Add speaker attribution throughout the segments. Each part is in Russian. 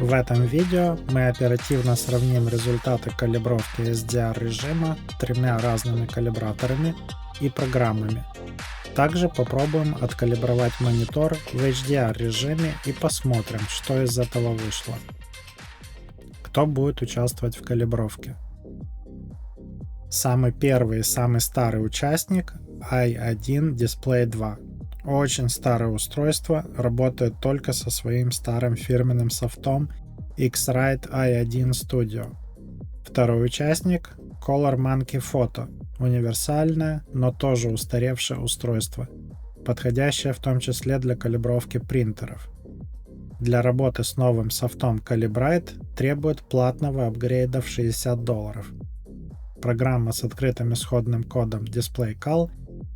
Speaker 1: В этом видео мы оперативно сравним результаты калибровки SDR режима тремя разными калибраторами и программами. Также попробуем откалибровать монитор в HDR режиме и посмотрим, что из этого вышло. Кто будет участвовать в калибровке? Самый первый и самый старый участник i1 Display 2. Очень старое устройство, работает только со своим старым фирменным софтом X-Rite i1 Studio. Второй участник Color Monkey Photo. Универсальное, но тоже устаревшее устройство, подходящее в том числе для калибровки принтеров. Для работы с новым софтом Calibrite требует платного апгрейда в $60. Программа с открытым исходным кодом DisplayCal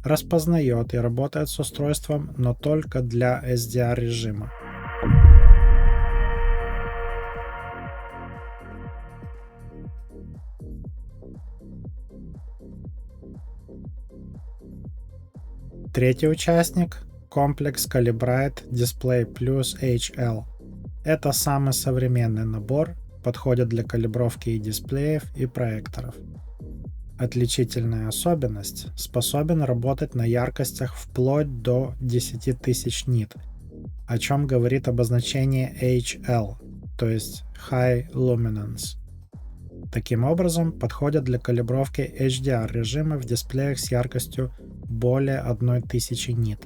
Speaker 1: распознает и работает с устройством, но только для SDR режима. Третий участник – Complex Calibrite Display Plus HL. Это самый современный набор, подходит для калибровки и дисплеев, и проекторов. Отличительная особенность – способен работать на яркостях вплоть до 10 тысяч нит, о чем говорит обозначение HL, то есть High Luminance. Таким образом, подходят для калибровки HDR режима в дисплеях с яркостью более 1000 нит.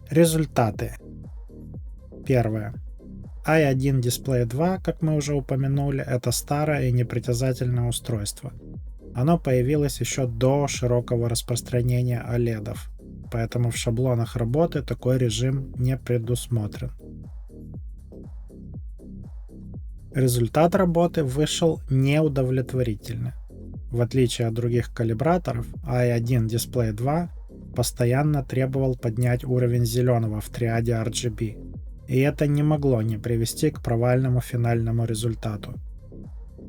Speaker 1: Результаты. Первое. i1 Display 2, как мы уже упомянули, это старое и непритязательное устройство. Оно появилось еще до широкого распространения OLED, поэтому в шаблонах работы такой режим не предусмотрен. Результат работы вышел неудовлетворительный. В отличие от других калибраторов, i1 Display 2 постоянно требовал поднять уровень зеленого в триаде RGB, и это не могло не привести к провальному финальному результату.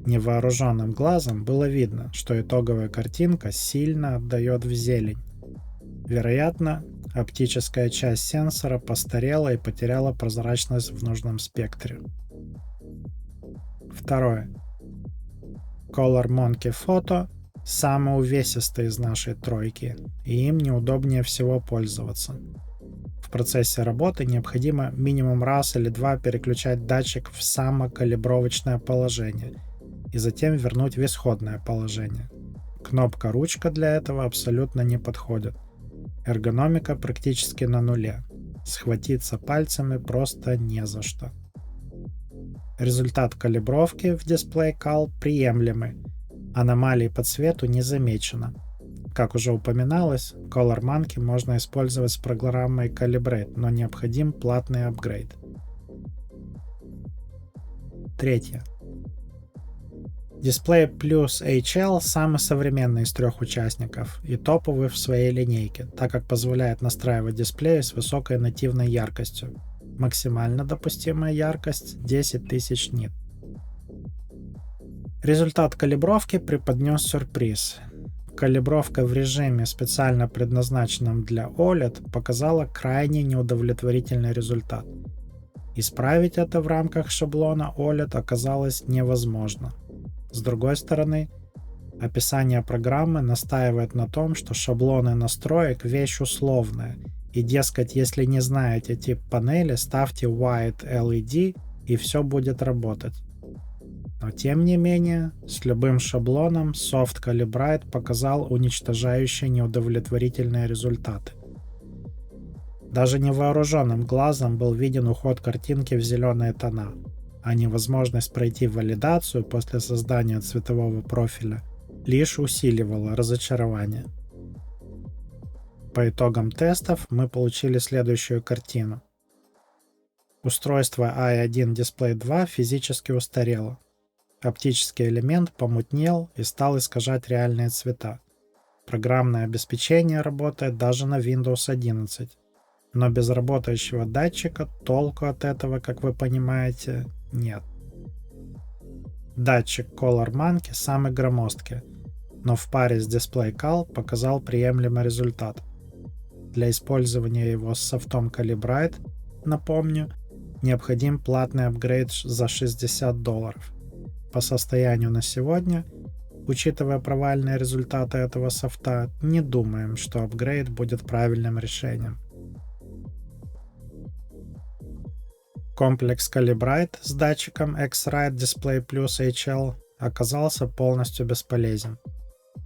Speaker 1: Невооруженным глазом было видно, что итоговая картинка сильно отдает в зелень. Вероятно, оптическая часть сенсора постарела и потеряла прозрачность в нужном спектре. Второе. Color Monkey Photo самый увесистый из нашей тройки, и им неудобнее всего пользоваться. В процессе работы необходимо минимум раз или два переключать датчик в самокалибровочное положение и затем вернуть в исходное положение. Кнопка-ручка для этого абсолютно не подходит. Эргономика практически на нуле. Схватиться пальцами просто не за что. Результат калибровки в DisplayCal приемлемый. Аномалий по цвету не замечено. Как уже упоминалось, Color Monkey можно использовать с программой Calibrate, но необходим платный апгрейд. Третье. Display Plus HL самый современный из трех участников и топовый в своей линейке, так как позволяет настраивать дисплеи с высокой нативной яркостью. Максимально допустимая яркость 10 тысяч нит. Результат калибровки преподнес сюрприз. Калибровка в режиме, специально предназначенном для OLED, показала крайне неудовлетворительный результат. Исправить это в рамках шаблона OLED оказалось невозможно. С другой стороны, описание программы настаивает на том, что шаблоны настроек – вещь условная, и, дескать, если не знаете тип панели, ставьте White LED и все будет работать. Но тем не менее, с любым шаблоном Soft Calibrite показал уничтожающие неудовлетворительные результаты. Даже невооруженным глазом был виден уход картинки в зеленые тона, а невозможность пройти валидацию после создания цветового профиля лишь усиливала разочарование. По итогам тестов мы получили следующую картину. Устройство i1 Display 2 физически устарело. Оптический элемент помутнел и стал искажать реальные цвета. Программное обеспечение работает даже на Windows 11. Но без работающего датчика толку от этого, как вы понимаете, нет. Датчик Color Monkey самый громоздкий, но в паре с DisplayCal показал приемлемый результат. Для использования его с софтом Calibrite, напомню, необходим платный апгрейд за $60. По состоянию на сегодня, учитывая провальные результаты этого софта, не думаем, что апгрейд будет правильным решением. Комплекс Calibrite с датчиком X-Rite Display Plus HL оказался полностью бесполезен.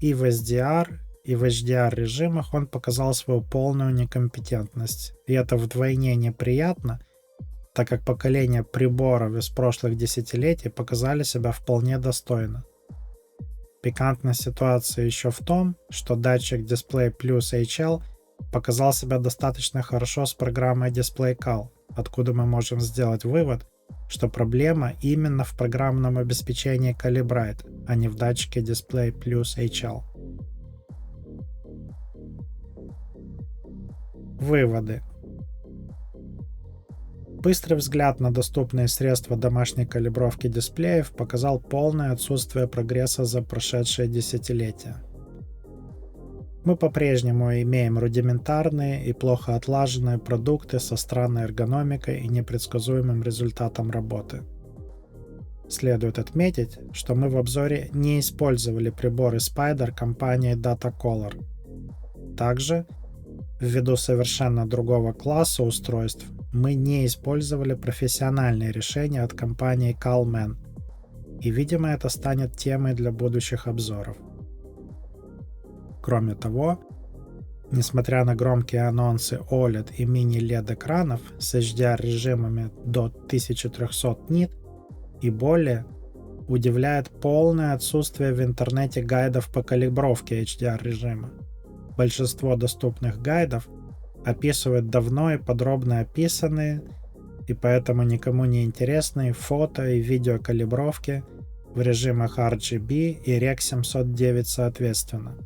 Speaker 1: И в SDR, и в HDR режимах он показал свою полную некомпетентность. И это вдвойне неприятно, так как поколения приборов из прошлых десятилетий показали себя вполне достойно. Пикантность ситуации еще в том, что датчик Display Plus HL показал себя достаточно хорошо с программой DisplayCal, откуда мы можем сделать вывод, что проблема именно в программном обеспечении Calibrite, а не в датчике Display Plus HL. Выводы. Быстрый взгляд на доступные средства домашней калибровки дисплеев показал полное отсутствие прогресса за прошедшие десятилетия. Мы по-прежнему имеем рудиментарные и плохо отлаженные продукты со странной эргономикой и непредсказуемым результатом работы. Следует отметить, что мы в обзоре не использовали приборы Spyder компании Datacolor. Также, ввиду совершенно другого класса устройств, мы не использовали профессиональные решения от компании Calman, и, видимо, это станет темой для будущих обзоров. Кроме того, несмотря на громкие анонсы OLED и мини-LED экранов с HDR режимами до 1300 нит и более, удивляет полное отсутствие в интернете гайдов по калибровке HDR режима. Большинство доступных гайдов описывают давно и подробно описанные, и поэтому никому не интересные фото и видеокалибровки в режимах RGB и Rec. 709 соответственно.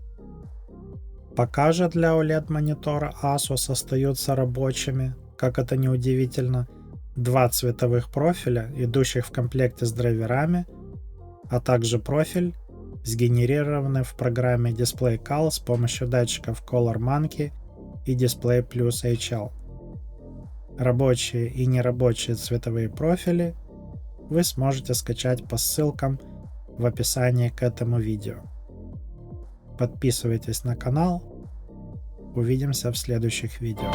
Speaker 1: Пока же для OLED-монитора Asus остаются рабочими, как это ни удивительно, два цветовых профиля, идущих в комплекте с драйверами, а также профиль, сгенерированный в программе DisplayCal с помощью датчиков Color Monkey и Display Plus HL. Рабочие и нерабочие цветовые профили вы сможете скачать по ссылкам в описании к этому видео. Подписывайтесь на канал. Увидимся в следующих видео.